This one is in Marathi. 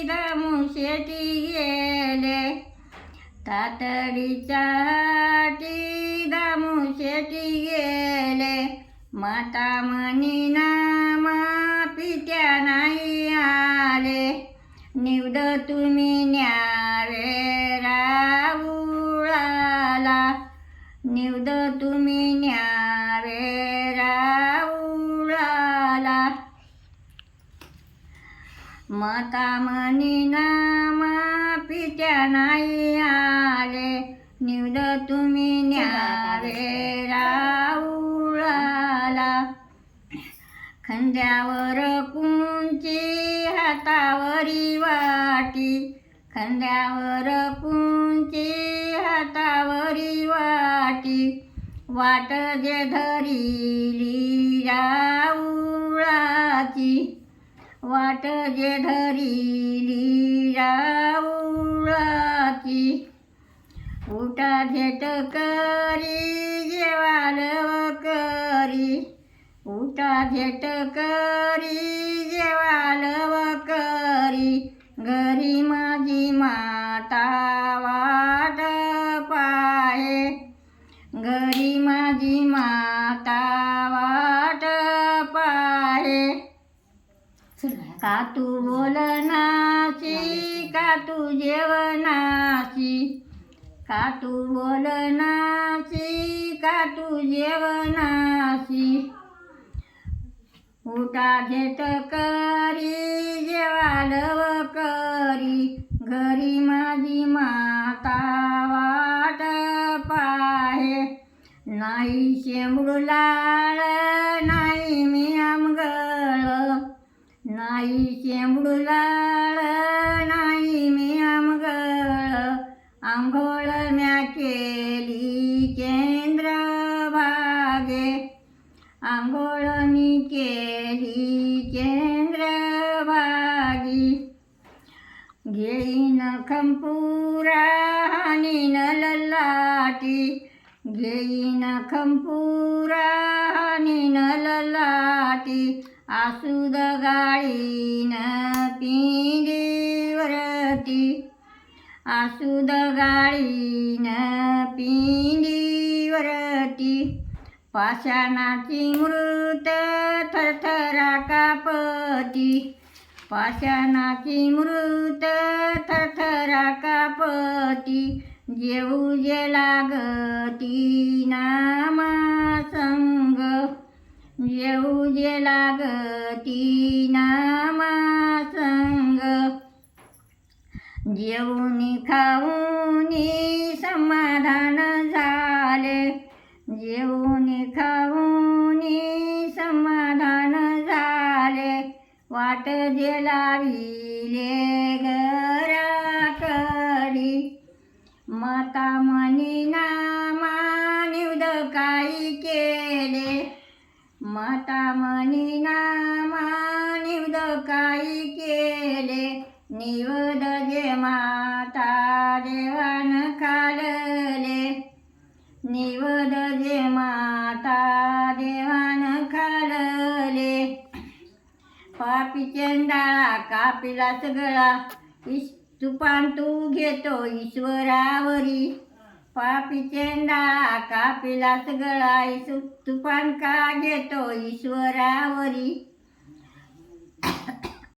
दामुशेटी गेले तातडीच्या हाटी दामुशेटी गेले माता म्हणी नामा पित्या नाही आले निवद तुम्ही न्यावे राऊळाला निवद तुम्ही न्यावे राऊळाला माता म्हणी नामा पित्या नाही आले निवद तुम्ही न्यावे राऊळाला खांद्यावर कुंची हातावरी वाटी खांद्यावर कुंची हातावरी वाटी वाट जे धरिली राऊळाची वाट जे धरिली राऊळाची उठा झेट करी जेवालव करी उठा झेट करी जेवालव करी घरी माझी माता वाट पाहे घरी माझी माता वाट पाहे का तू बोलनाची का तू जेवणाची का तू बोलनाची का तू जेवणाची उठा झेट करी जेवालव करी घरी माझी माता वाट पाहे नाही शेंबूड लाळ नाही मी आमगळ नाही शेंबूड लाळ नाही मी आमगळ आंघोळ म्या केली चंद्रभागे आंघोळ मी केली चंद्रभागी घेईन खंपुरा हानीन ललाटी घेईन खंपुरा हानीन ललाटी आसूद गाळीन पिंडीवरती आसूद गाळीन पिंडीवरती पाषाणाची मृत थरथरा कापती पाषाणाची मृत थरथरा कापती जेऊ जे लागती नामा संग जेऊ जे लागती नामा संग जेवूनी खाऊनी समाधान झाले जेवूनी खाऊनी समाधान झाले वाट जे लाविले घराकडी माता म्हणी नामा निवद काही केले माता म्हणी नामा निवद काही केले निवद जे माता देवान खालले निवद जे माता देवान खालले पापी चंडाळा कापिला सगळा तुपान तू घेतो ईश्वरावरी पापी चंडाळा कापिला सगळा तुपान का घेतो ईश्वरावरी